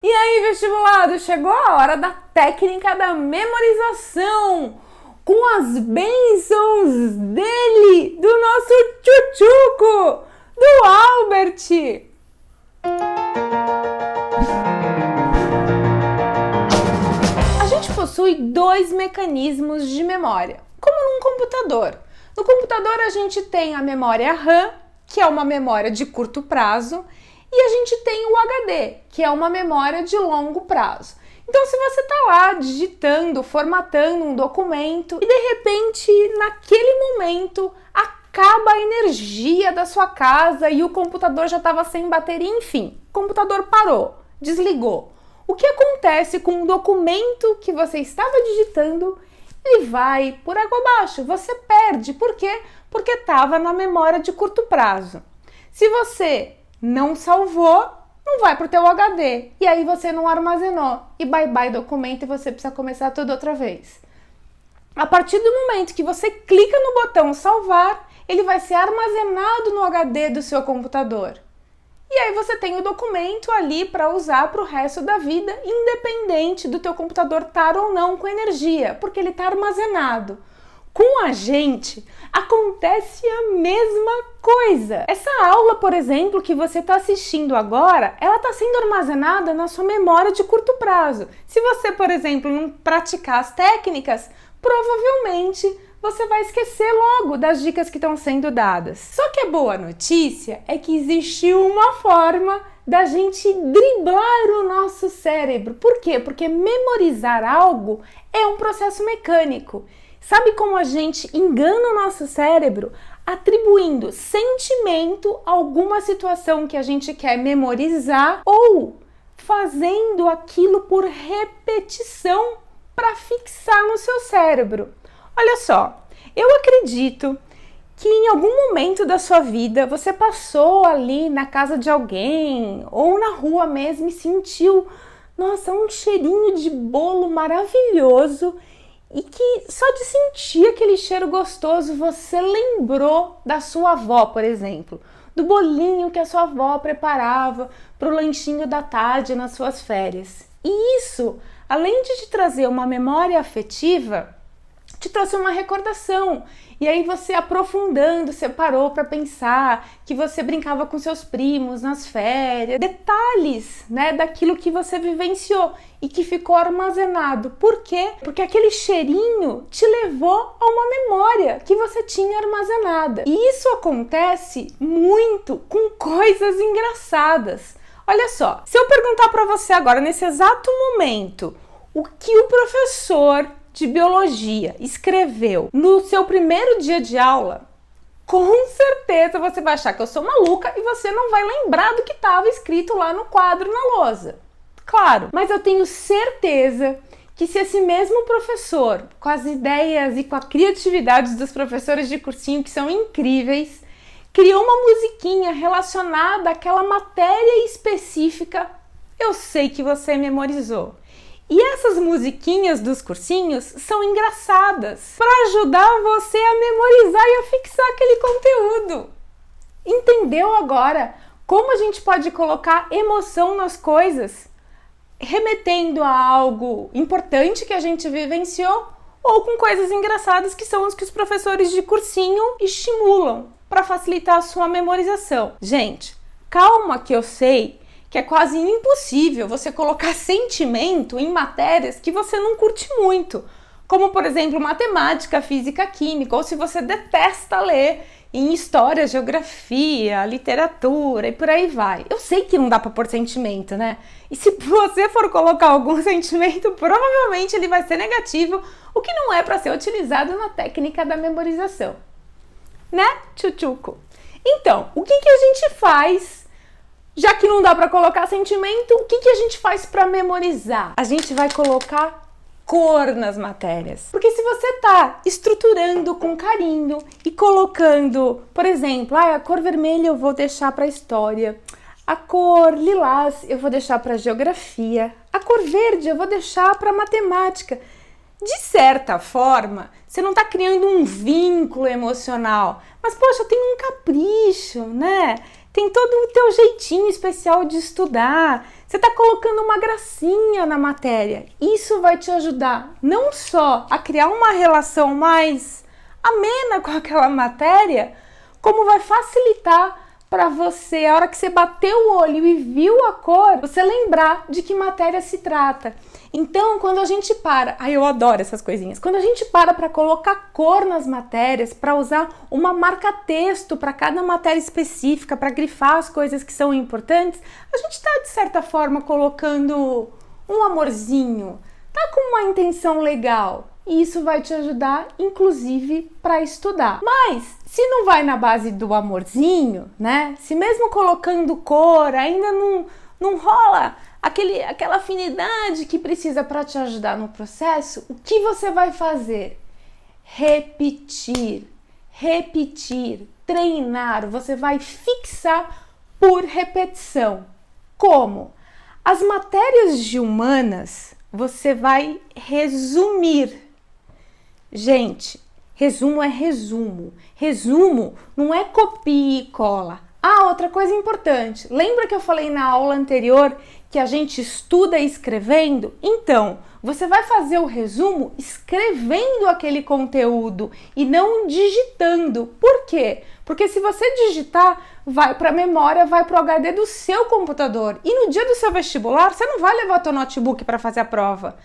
E aí, vestibulado, chegou a hora da técnica da memorização, com as bênçãos dele, do nosso tchutchuco, do Albert. A gente possui dois mecanismos de memória, como num computador. No computador a gente tem a memória RAM, que é uma memória de curto prazo, e a gente tem o HD, que é uma memória de longo prazo. Então, se você está lá digitando, formatando um documento e de repente, naquele momento, acaba a energia da sua casa e o computador já estava sem bateria, enfim, o computador parou, desligou. O que acontece com o documento que você estava digitando? Ele vai por água abaixo, você perde. Por quê? Porque estava na memória de curto prazo. Se você não salvou, não vai para o teu HD. E aí você não armazenou. E bye bye documento e você precisa começar tudo outra vez. A partir do momento que você clica no botão salvar, ele vai ser armazenado no HD do seu computador. E aí você tem o documento ali para usar para o resto da vida, independente do teu computador estar ou não com energia, porque ele está armazenado. Com a gente, acontece a mesma coisa. Essa aula, por exemplo, que você está assistindo agora, ela está sendo armazenada na sua memória de curto prazo. Se você, por exemplo, não praticar as técnicas, provavelmente você vai esquecer logo das dicas que estão sendo dadas. Só que a boa notícia é que existe uma forma da gente driblar o nosso cérebro. Por quê? Porque memorizar algo é um processo mecânico. Sabe como a gente engana o nosso cérebro? Atribuindo sentimento a alguma situação que a gente quer memorizar ou fazendo aquilo por repetição para fixar no seu cérebro. Olha só, eu acredito que em algum momento da sua vida você passou ali na casa de alguém ou na rua mesmo e sentiu, nossa, um cheirinho de bolo maravilhoso. E que só de sentir aquele cheiro gostoso você lembrou da sua avó, por exemplo, do bolinho que a sua avó preparava para o lanchinho da tarde nas suas férias. E isso, além de te trazer uma memória afetiva, te trouxe uma recordação. E aí você aprofundando, você parou para pensar que você brincava com seus primos nas férias, detalhes, né, daquilo que você vivenciou e que ficou armazenado. Por quê? Porque aquele cheirinho te levou a uma memória que você tinha armazenada. E isso acontece muito com coisas engraçadas. Olha só, se eu perguntar para você agora, nesse exato momento, o que o professor de biologia escreveu no seu primeiro dia de aula, com certeza você vai achar que eu sou maluca e você não vai lembrar do que estava escrito lá no quadro na lousa. Claro, mas eu tenho certeza que se esse mesmo professor, com as ideias e com a criatividade dos professores de cursinho que são incríveis, criou uma musiquinha relacionada àquela matéria específica, eu sei que você memorizou. E essas musiquinhas dos cursinhos são engraçadas para ajudar você a memorizar e a fixar aquele conteúdo. Entendeu agora como a gente pode colocar emoção nas coisas, remetendo a algo importante que a gente vivenciou ou com coisas engraçadas que são os que os professores de cursinho estimulam para facilitar a sua memorização. Gente, calma que eu sei que é quase impossível você colocar sentimento em matérias que você não curte muito, como, por exemplo, matemática, física, química, ou se você detesta ler em história, geografia, literatura e por aí vai. Eu sei que não dá para pôr sentimento, né? E se você for colocar algum sentimento, provavelmente ele vai ser negativo, o que não é para ser utilizado na técnica da memorização. Né, tchutchuco? Então, o que a gente faz? Já que não dá para colocar sentimento, o que a gente faz para memorizar? A gente vai colocar cor nas matérias. Porque se você está estruturando com carinho e colocando, por exemplo, a cor vermelha eu vou deixar para história, a cor lilás eu vou deixar para geografia, a cor verde eu vou deixar para matemática. De certa forma, você não está criando um vínculo emocional, mas poxa, eu tenho um capricho, né? tem todo o teu jeitinho especial de estudar, você está colocando uma gracinha na matéria. Isso vai te ajudar não só a criar uma relação mais amena com aquela matéria, como vai facilitar para você, a hora que você bateu o olho e viu a cor, você lembrar de que matéria se trata. Então, quando a gente para, eu adoro essas coisinhas, quando a gente para colocar cor nas matérias, para usar uma marca-texto para cada matéria específica, para grifar as coisas que são importantes, a gente está, de certa forma, colocando um amorzinho, tá com uma intenção legal. E isso vai te ajudar, inclusive, para estudar. Mas, se não vai na base do amorzinho, né? Se mesmo colocando cor ainda não rola aquela afinidade que precisa para te ajudar no processo, o que você vai fazer? Repetir, treinar. Você vai fixar por repetição. Como? As matérias de humanas, você vai resumir. Gente, resumo é resumo. Resumo não é copia e cola. Outra coisa importante. Lembra que eu falei na aula anterior que a gente estuda escrevendo? Então, você vai fazer o resumo escrevendo aquele conteúdo e não digitando. Por quê? Porque se você digitar, vai para a memória, vai para o HD do seu computador. E no dia do seu vestibular, você não vai levar seu notebook para fazer a prova.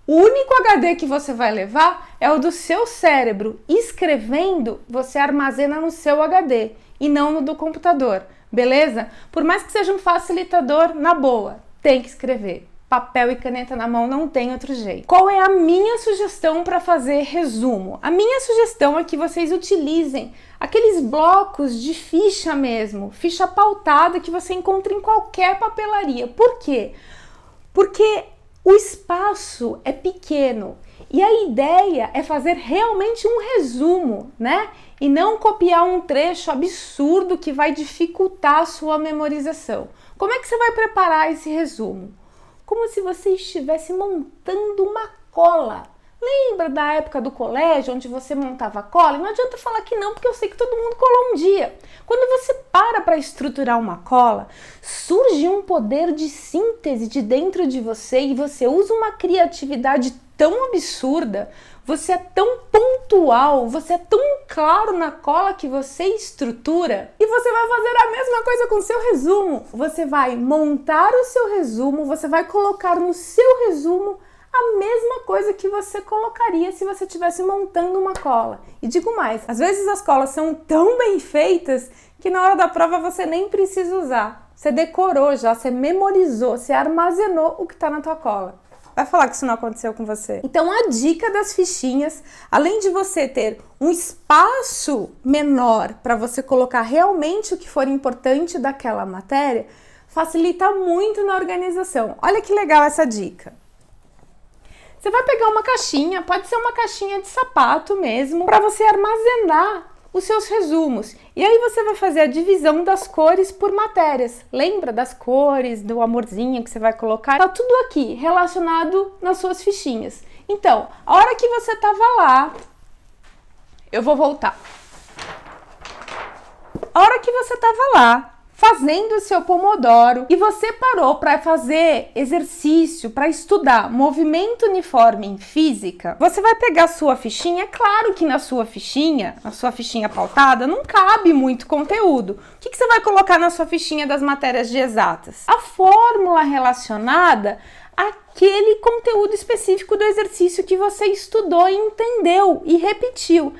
O único HD que você vai levar é o do seu cérebro. Escrevendo, você armazena no seu HD e não no do computador, beleza? Por mais que seja um facilitador, na boa, tem que escrever. Papel e caneta na mão, não tem outro jeito. Qual é a minha sugestão para fazer resumo? A minha sugestão é que vocês utilizem aqueles blocos de ficha mesmo, ficha pautada que você encontra em qualquer papelaria. Por quê? Porque o espaço é pequeno e a ideia é fazer realmente um resumo, né? E não copiar um trecho absurdo que vai dificultar a sua memorização. Como é que você vai preparar esse resumo? Como se você estivesse montando uma cola. Lembra da época do colégio, onde você montava cola? E não adianta falar que não, porque eu sei que todo mundo colou um dia. Quando você para estruturar uma cola, surge um poder de síntese de dentro de você e você usa uma criatividade tão absurda, você é tão pontual, você é tão claro na cola que você estrutura e você vai fazer a mesma coisa com o seu resumo. Você vai montar o seu resumo, você vai colocar no seu resumo a mesma coisa que você colocaria se você estivesse montando uma cola. E digo mais, às vezes as colas são tão bem feitas que na hora da prova você nem precisa usar. Você decorou já, você memorizou, você armazenou o que está na tua cola. Vai falar que isso não aconteceu com você. Então a dica das fichinhas, além de você ter um espaço menor para você colocar realmente o que for importante daquela matéria, facilita muito na organização. Olha que legal essa dica. Você vai pegar uma caixinha, pode ser uma caixinha de sapato mesmo, para você armazenar os seus resumos. E aí você vai fazer a divisão das cores por matérias. Lembra das cores, do amorzinho que você vai colocar? Tá tudo aqui relacionado nas suas fichinhas. Então, a hora que você tava lá, eu vou voltar. A hora que você tava lá, fazendo o seu Pomodoro e você parou para fazer exercício, para estudar movimento uniforme em física, você vai pegar a sua fichinha. É claro que na sua fichinha pautada, não cabe muito conteúdo. O que você vai colocar na sua fichinha das matérias de exatas? A fórmula relacionada àquele conteúdo específico do exercício que você estudou e entendeu e repetiu.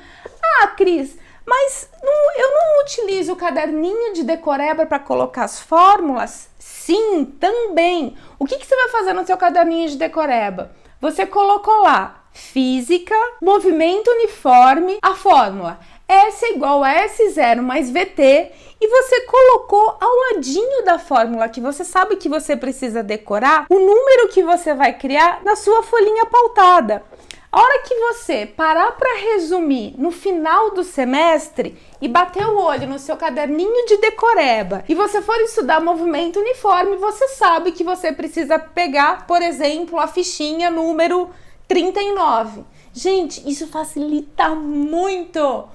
Cris, mas eu não utilizo o caderninho de decoreba para colocar as fórmulas? Sim, também. O que você vai fazer no seu caderninho de decoreba? Você colocou lá física, movimento uniforme, a fórmula S é igual a S0 mais VT e você colocou ao ladinho da fórmula que você sabe que você precisa decorar o número que você vai criar na sua folhinha pautada. A hora que você parar para resumir no final do semestre e bater o olho no seu caderninho de decoreba e você for estudar movimento uniforme, você sabe que você precisa pegar, por exemplo, a fichinha número 39. Gente, isso facilita muito.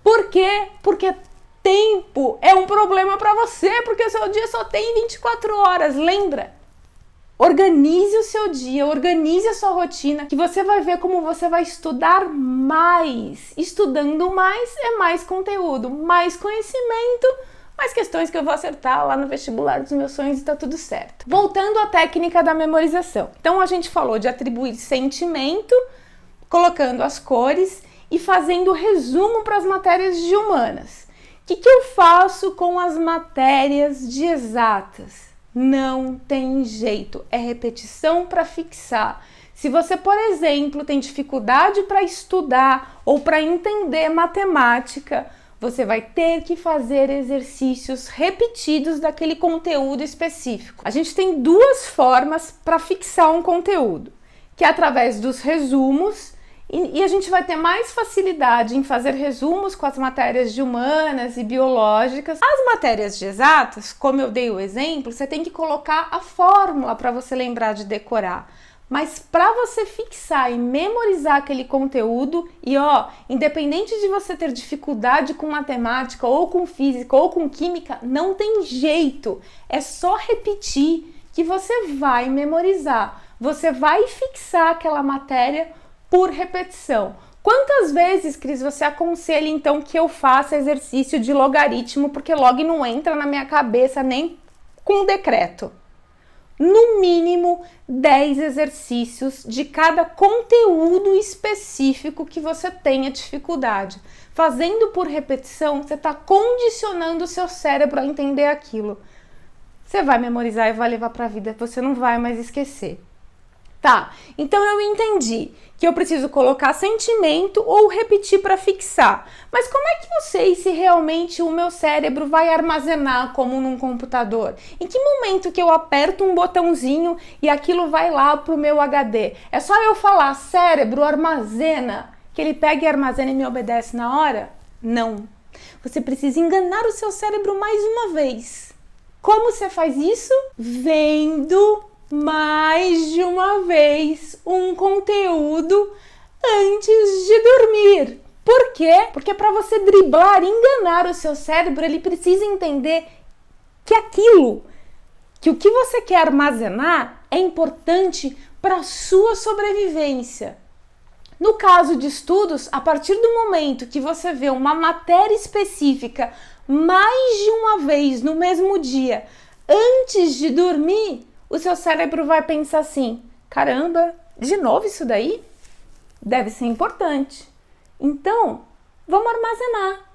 Por quê? Porque tempo é um problema para você, porque o seu dia só tem 24 horas, lembra? Organize o seu dia, organize a sua rotina, que você vai ver como você vai estudar mais. Estudando mais é mais conteúdo, mais conhecimento, mais questões que eu vou acertar lá no vestibular dos meus sonhos e tá tudo certo. Voltando à técnica da memorização. Então a gente falou de atribuir sentimento, colocando as cores e fazendo resumo para as matérias de humanas. O que eu faço com as matérias de exatas? Não tem jeito, é repetição para fixar. Se você, por exemplo, tem dificuldade para estudar ou para entender matemática, você vai ter que fazer exercícios repetidos daquele conteúdo específico. A gente tem duas formas para fixar um conteúdo, que é através dos resumos, e a gente vai ter mais facilidade em fazer resumos com as matérias de humanas e biológicas. As matérias de exatas, como eu dei o exemplo, você tem que colocar a fórmula para você lembrar de decorar. Mas para você fixar e memorizar aquele conteúdo, e independente de você ter dificuldade com matemática, ou com física, ou com química, não tem jeito. É só repetir que você vai memorizar. Você vai fixar aquela matéria por repetição. Quantas vezes, Cris, você aconselha então que eu faça exercício de logaritmo, porque log não entra na minha cabeça nem com decreto? No mínimo 10 exercícios de cada conteúdo específico que você tenha dificuldade. Fazendo por repetição, você está condicionando o seu cérebro a entender aquilo. Você vai memorizar e vai levar para a vida, você não vai mais esquecer. Tá, então eu entendi que eu preciso colocar sentimento ou repetir para fixar. Mas como é que eu sei se realmente o meu cérebro vai armazenar como num computador? Em que momento que eu aperto um botãozinho e aquilo vai lá pro meu HD? É só eu falar, cérebro, armazena, que ele pega e armazena e me obedece na hora? Não. Você precisa enganar o seu cérebro mais uma vez. Como você faz isso? Vendo mais de uma vez um conteúdo antes de dormir. Por quê? Porque para você driblar, enganar o seu cérebro, ele precisa entender que o que você quer armazenar é importante para a sua sobrevivência. No caso de estudos, a partir do momento que você vê uma matéria específica mais de uma vez no mesmo dia, antes de dormir, o seu cérebro vai pensar assim, caramba, de novo isso daí? Deve ser importante. Então, vamos armazenar.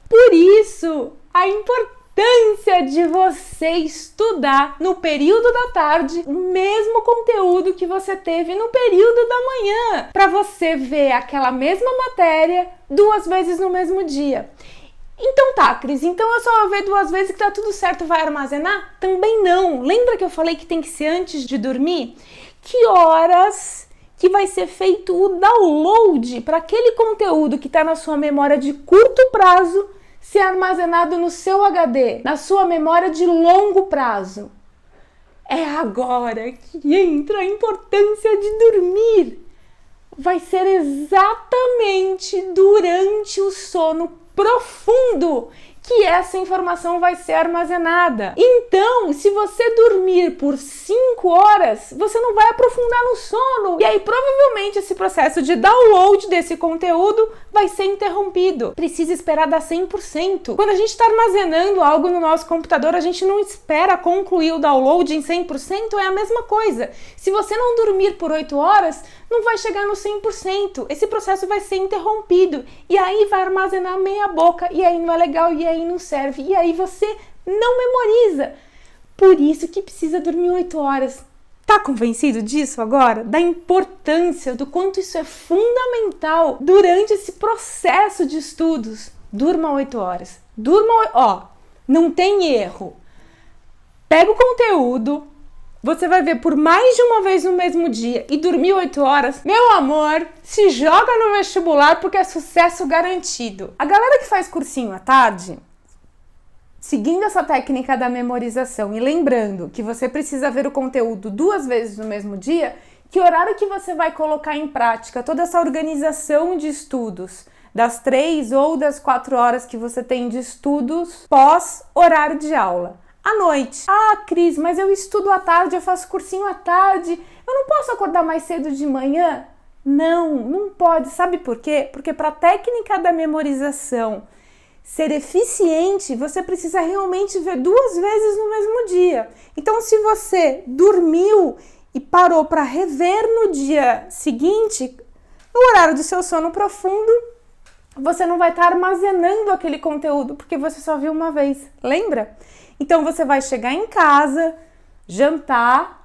Por isso, a importância de você estudar no período da tarde o mesmo conteúdo que você teve no período da manhã, para você ver aquela mesma matéria 2 vezes no mesmo dia. Então tá, Cris, então eu só vou ver 2 vezes que tá tudo certo, vai armazenar? Também não. Lembra que eu falei que tem que ser antes de dormir? Que horas que vai ser feito o download para aquele conteúdo que tá na sua memória de curto prazo ser armazenado no seu HD, na sua memória de longo prazo? É agora que entra a importância de dormir. Vai ser exatamente durante o sono profundo que essa informação vai ser armazenada. Então, se você dormir por 5 horas, você não vai aprofundar no sono. E aí, provavelmente, esse processo de download desse conteúdo vai ser interrompido. Precisa esperar dar 100%. Quando a gente está armazenando algo no nosso computador, a gente não espera concluir o download em 100%, é a mesma coisa. Se você não dormir por 8 horas, não vai chegar no 100%. Esse processo vai ser interrompido. E aí vai armazenar meia boca. E aí não é legal, e aí não serve. E aí você não memoriza. Por isso que precisa dormir 8 horas. Tá convencido disso agora? Da importância, do quanto isso é fundamental durante esse processo de estudos. Durma 8 horas. Durma, não tem erro. Pega o conteúdo, você vai ver por mais de uma vez no mesmo dia e dormir 8 horas, meu amor, se joga no vestibular porque é sucesso garantido. A galera que faz cursinho à tarde, seguindo essa técnica da memorização e lembrando que você precisa ver o conteúdo 2 vezes no mesmo dia, que horário que você vai colocar em prática toda essa organização de estudos das 3 ou das 4 horas que você tem de estudos pós horário de aula. À noite. Ah, Cris, mas eu estudo à tarde, eu faço cursinho à tarde, eu não posso acordar mais cedo de manhã? Não pode. Sabe por quê? Porque para a técnica da memorização ser eficiente, você precisa realmente ver 2 vezes no mesmo dia. Então, se você dormiu e parou para rever no dia seguinte, no horário do seu sono profundo, você não vai estar armazenando aquele conteúdo, porque você só viu uma vez, lembra? Então você vai chegar em casa, jantar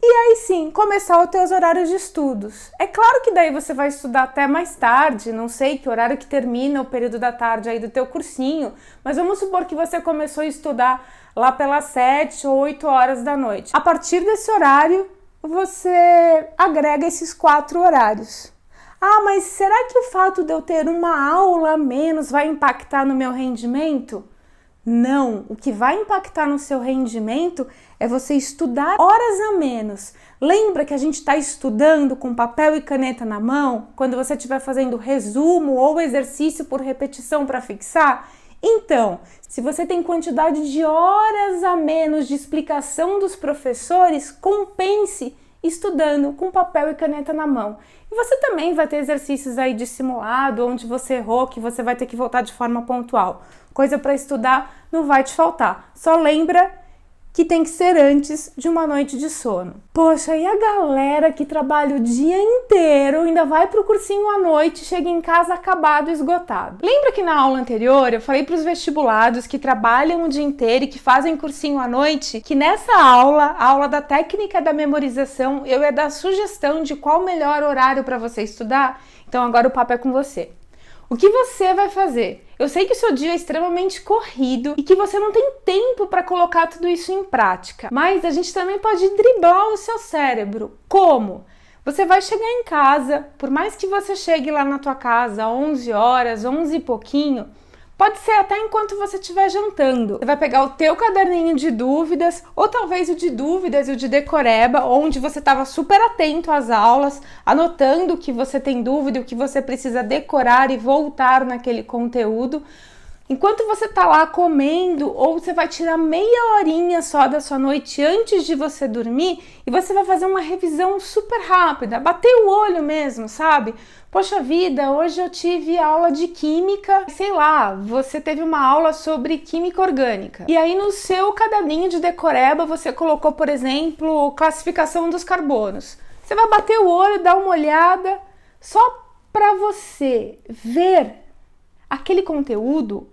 e aí sim começar os teus horários de estudos. É claro que daí você vai estudar até mais tarde, não sei que horário que termina o período da tarde aí do teu cursinho, mas vamos supor que você começou a estudar lá pelas 7 ou 8 horas da noite. A partir desse horário, você agrega esses 4 horários. Ah, mas será que o fato de eu ter uma aula a menos vai impactar no meu rendimento? Não, o que vai impactar no seu rendimento é você estudar horas a menos. Lembra que a gente está estudando com papel e caneta na mão? Quando você estiver fazendo resumo ou exercício por repetição para fixar? Então, se você tem quantidade de horas a menos de explicação dos professores, compense estudando com papel e caneta na mão. E você também vai ter exercícios aí de simulado, onde você errou, que você vai ter que voltar de forma pontual. Coisa para estudar não vai te faltar. Só lembra que tem que ser antes de uma noite de sono. Poxa, e a galera que trabalha o dia inteiro, ainda vai pro cursinho à noite, chega em casa acabado, esgotado. Lembra que na aula anterior eu falei para os vestibulados que trabalham o dia inteiro e que fazem cursinho à noite, que nessa aula, a aula da técnica da memorização, eu ia dar sugestão de qual o melhor horário para você estudar? Então agora o papo é com você. O que você vai fazer? Eu sei que o seu dia é extremamente corrido e que você não tem tempo para colocar tudo isso em prática, mas a gente também pode driblar o seu cérebro. Como? Você vai chegar em casa, por mais que você chegue lá na tua casa 11 horas, 11 e pouquinho, pode ser até enquanto você estiver jantando. Você vai pegar o teu caderninho de dúvidas, ou talvez o de dúvidas e o de decoreba, onde você estava super atento às aulas, anotando o que você tem dúvida, o que você precisa decorar e voltar naquele conteúdo. Enquanto você tá lá comendo, ou você vai tirar meia horinha só da sua noite antes de você dormir e você vai fazer uma revisão super rápida, bater o olho mesmo, sabe? Poxa vida, hoje eu tive aula de química, sei lá, você teve uma aula sobre química orgânica. E aí no seu caderninho de decoreba você colocou, por exemplo, classificação dos carbonos. Você vai bater o olho, dar uma olhada, só para você ver aquele conteúdo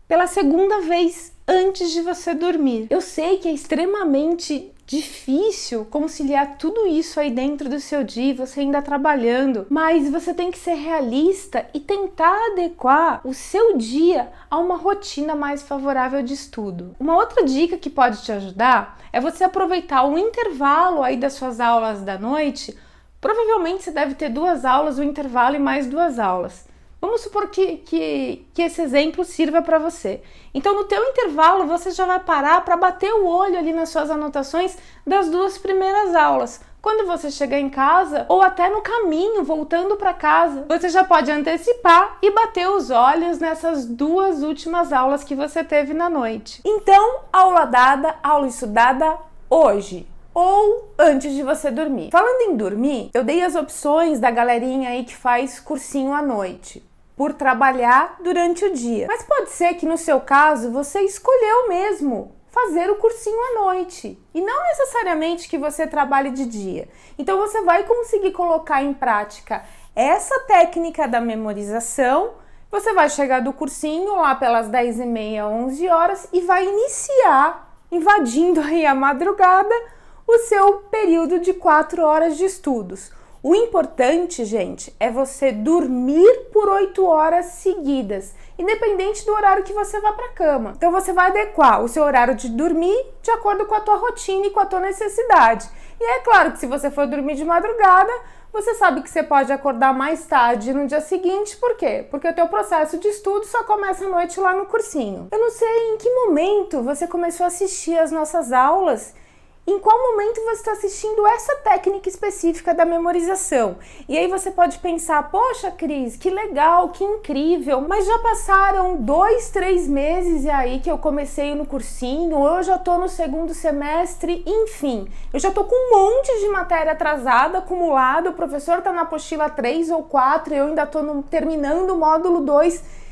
pela segunda vez antes de você dormir. Eu sei que é extremamente difícil conciliar tudo isso aí dentro do seu dia, você ainda trabalhando, mas você tem que ser realista e tentar adequar o seu dia a uma rotina mais favorável de estudo. Uma outra dica que pode te ajudar é você aproveitar o intervalo aí das suas aulas da noite. Provavelmente você deve ter 2 aulas, o intervalo e mais 2 aulas. Vamos supor que esse exemplo sirva para você. Então, no teu intervalo, você já vai parar para bater o olho ali nas suas anotações das 2 primeiras aulas. Quando você chegar em casa, ou até no caminho, voltando para casa, você já pode antecipar e bater os olhos nessas 2 últimas aulas que você teve na noite. Então, aula dada, aula estudada hoje, ou antes de você dormir. Falando em dormir, eu dei as opções da galerinha aí que faz cursinho à noite, por trabalhar durante o dia. Mas pode ser que no seu caso você escolheu mesmo fazer o cursinho à noite e não necessariamente que você trabalhe de dia. Então você vai conseguir colocar em prática essa técnica da memorização. Você vai chegar do cursinho lá pelas 10h30, 11 horas e vai iniciar, invadindo aí a madrugada, o seu período de 4 horas de estudos. O importante, gente, é você dormir por 8 horas seguidas, independente do horário que você vá para a cama. Então você vai adequar o seu horário de dormir de acordo com a tua rotina e com a tua necessidade. E é claro que se você for dormir de madrugada, você sabe que você pode acordar mais tarde no dia seguinte. Por quê? Porque o teu processo de estudo só começa à noite lá no cursinho. Eu não sei em que momento você começou a assistir as nossas aulas Em qual momento você está assistindo essa técnica específica da memorização? E aí você pode pensar, poxa, Cris, que legal, que incrível, mas já passaram 2, 3 meses e aí que eu comecei no cursinho, ou eu já estou no segundo semestre, enfim, eu já estou com um monte de matéria atrasada, acumulada, o professor está na apostila 3 ou 4, eu ainda estou terminando o módulo 2.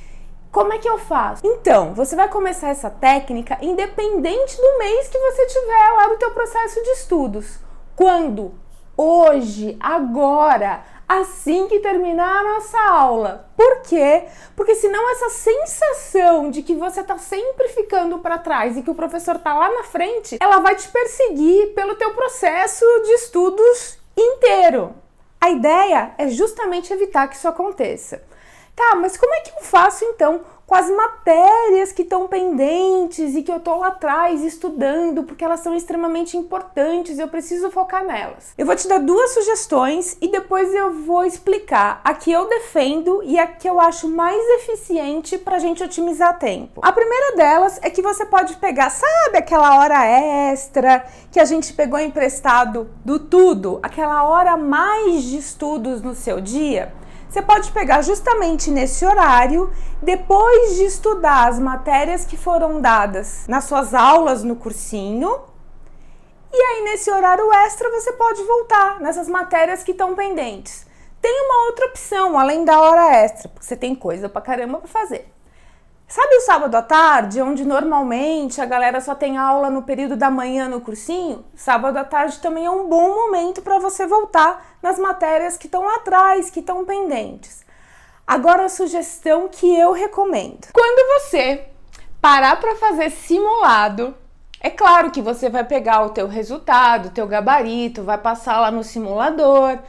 Como é que eu faço? Então, você vai começar essa técnica independente do mês que você tiver lá no teu processo de estudos. Quando? Hoje, agora, assim que terminar a nossa aula. Por quê? Porque senão essa sensação de que você está sempre ficando para trás e que o professor está lá na frente, ela vai te perseguir pelo teu processo de estudos inteiro. A ideia é justamente evitar que isso aconteça. Tá, mas como é que eu faço então com as matérias que estão pendentes e que eu tô lá atrás estudando porque elas são extremamente importantes e eu preciso focar nelas? Eu vou te dar 2 sugestões e depois eu vou explicar a que eu defendo e a que eu acho mais eficiente pra gente otimizar tempo. A primeira delas é que você pode pegar, sabe aquela hora extra que a gente pegou emprestado do tudo, aquela hora a mais de estudos no seu dia? Você pode pegar justamente nesse horário, depois de estudar as matérias que foram dadas nas suas aulas no cursinho, e aí nesse horário extra você pode voltar nessas matérias que estão pendentes. Tem uma outra opção, além da hora extra, porque você tem coisa pra caramba pra fazer. Sabe o sábado à tarde, onde normalmente a galera só tem aula no período da manhã no cursinho? Sábado à tarde também é um bom momento para você voltar nas matérias que estão lá atrás, que estão pendentes. Agora a sugestão que eu recomendo. Quando você parar para fazer simulado, é claro que você vai pegar o teu resultado, o teu gabarito, vai passar lá no simulador,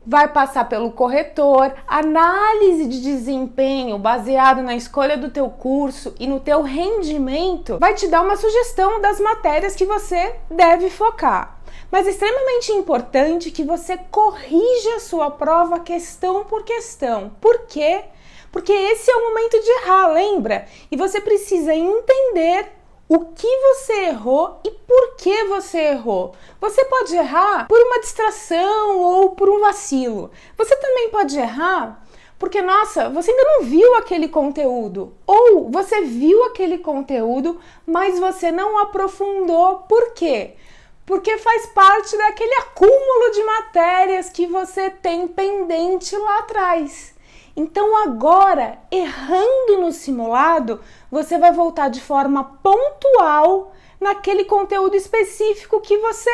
vai passar pelo corretor, análise de desempenho baseado na escolha do teu curso e no teu rendimento vai te dar uma sugestão das matérias que você deve focar. Mas é extremamente importante que você corrija a sua prova questão por questão. Por quê? Porque esse é o momento de errar, lembra? E você precisa entender o que você errou e por que você errou. Você pode errar por uma distração ou por um vacilo. Você também pode errar porque, nossa, você ainda não viu aquele conteúdo. Ou você viu aquele conteúdo, mas você não aprofundou. Por quê? Porque faz parte daquele acúmulo de matérias que você tem pendente lá atrás. Então agora, errando no simulado, você vai voltar de forma pontual naquele conteúdo específico que você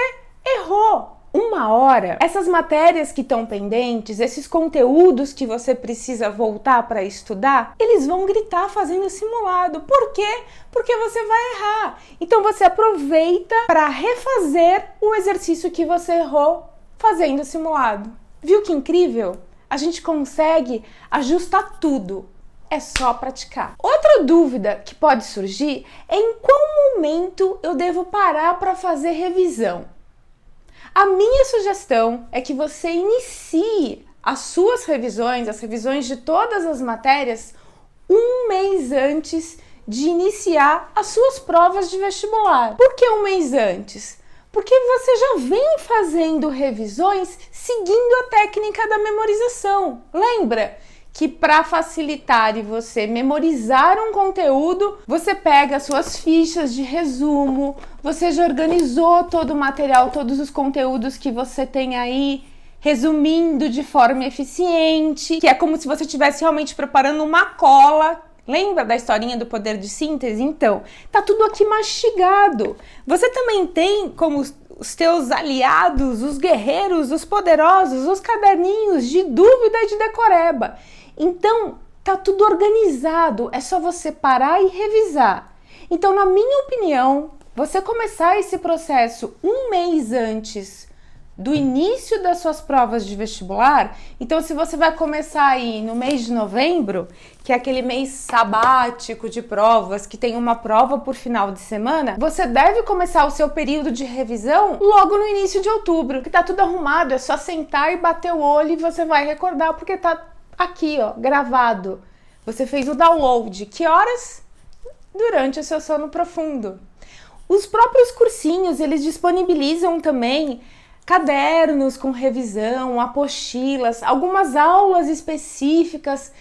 errou. 1 hora, essas matérias que estão pendentes, esses conteúdos que você precisa voltar para estudar, eles vão gritar fazendo simulado. Por quê? Porque você vai errar. Então você aproveita para refazer o exercício que você errou fazendo simulado. Viu que incrível? A gente consegue ajustar tudo, é só praticar. Outra dúvida que pode surgir é em qual momento eu devo parar para fazer revisão. A minha sugestão é que você inicie as suas revisões, as revisões de todas as matérias, 1 mês antes de iniciar as suas provas de vestibular. Por que 1 mês antes? Porque você já vem fazendo revisões seguindo a técnica da memorização. Lembra que para facilitar e você memorizar um conteúdo, você pega as suas fichas de resumo, você já organizou todo o material, todos os conteúdos que você tem aí, resumindo de forma eficiente, que é como se você estivesse realmente preparando uma cola. Lembra da historinha do poder de síntese? Então, tá tudo aqui mastigado. Você também tem como os teus aliados, os guerreiros, os poderosos, os caderninhos de dúvida e de decoreba. Então, tá tudo organizado, é só você parar e revisar. Então, na minha opinião, você começar esse processo 1 mês antes do início das suas provas de vestibular, então se você vai começar aí no mês de novembro, que é aquele mês sabático de provas, que tem uma prova por final de semana, você deve começar o seu período de revisão logo no início de outubro, que tá tudo arrumado, é só sentar e bater o olho e você vai recordar, porque tá aqui, ó, gravado. Você fez o download. Que horas? Durante o seu sono profundo. Os próprios cursinhos, eles disponibilizam também cadernos com revisão, apostilas, algumas aulas específicas.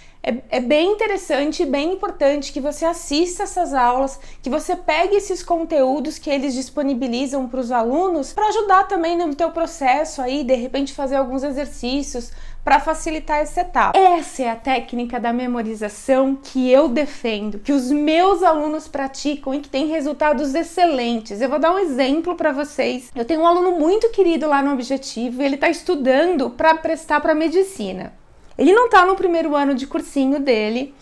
É bem interessante, bem importante que você assista essas aulas, que você pegue esses conteúdos que eles disponibilizam para os alunos para ajudar também no teu processo aí, de repente fazer alguns exercícios para facilitar essa etapa. Essa é a técnica da memorização que eu defendo, que os meus alunos praticam e que tem resultados excelentes. Eu vou dar um exemplo para vocês. Eu tenho um aluno muito querido lá no Objetivo, ele está estudando para prestar para medicina. Ele não está no primeiro ano de cursinho dele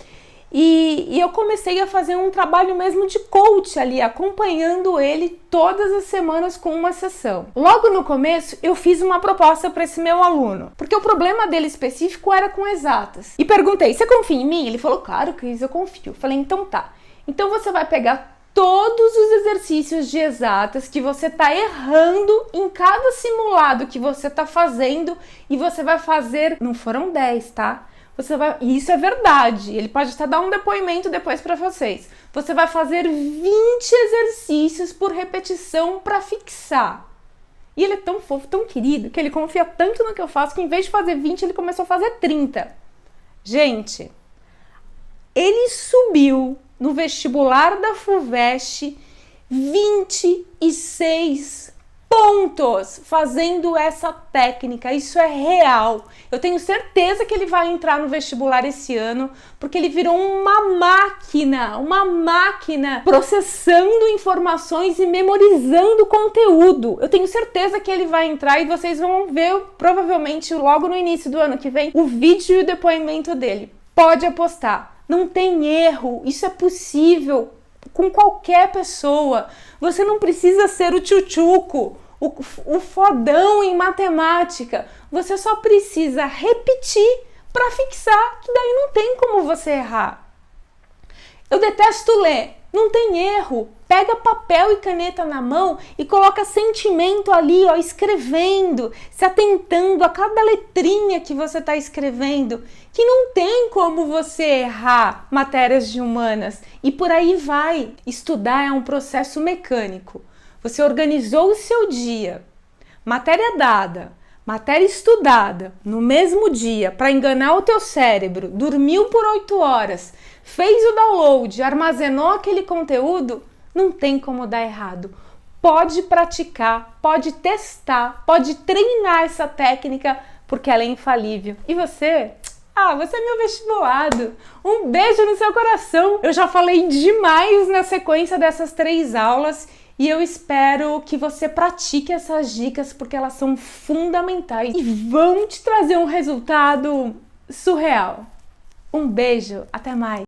e eu comecei a fazer um trabalho mesmo de coach ali, acompanhando ele todas as semanas com uma sessão. Logo no começo, eu fiz uma proposta para esse meu aluno, porque o problema dele específico era com exatas. E perguntei, você confia em mim? Ele falou, claro, Cris, eu confio. Eu falei, então tá. Então você vai pegar todos os exercícios de exatas que você está errando em cada simulado que você está fazendo e você vai fazer, não foram 10, tá? E isso é verdade, ele pode até dar um depoimento depois para vocês. Você vai fazer 20 exercícios por repetição para fixar. E ele é tão fofo, tão querido, que ele confia tanto no que eu faço que em vez de fazer 20, ele começou a fazer 30. Gente, ele subiu no vestibular da FUVEST 26 pontos fazendo essa técnica. Isso é real. Eu tenho certeza que ele vai entrar no vestibular esse ano, porque ele virou uma máquina processando informações e memorizando conteúdo. Eu tenho certeza que ele vai entrar e vocês vão ver provavelmente logo no início do ano que vem o vídeo e o depoimento dele. Pode apostar. Não tem erro, isso é possível com qualquer pessoa. Você não precisa ser o tchutchuco, o fodão em matemática. Você só precisa repetir para fixar, que daí não tem como você errar. Eu detesto ler, não tem erro. Pega papel e caneta na mão e coloca sentimento ali, ó, escrevendo, se atentando a cada letrinha que você está escrevendo, que não tem como você errar matérias de humanas. E por aí vai. Estudar é um processo mecânico. Você organizou o seu dia, matéria dada, matéria estudada, no mesmo dia, para enganar o teu cérebro, dormiu por 8 horas, fez o download, armazenou aquele conteúdo, não tem como dar errado. Pode praticar, pode testar, pode treinar essa técnica, porque ela é infalível. E você? Você é meu vestibulado. Um beijo no seu coração. Eu já falei demais na sequência dessas 3 aulas e eu espero que você pratique essas dicas, porque elas são fundamentais e vão te trazer um resultado surreal. Um beijo, até mais.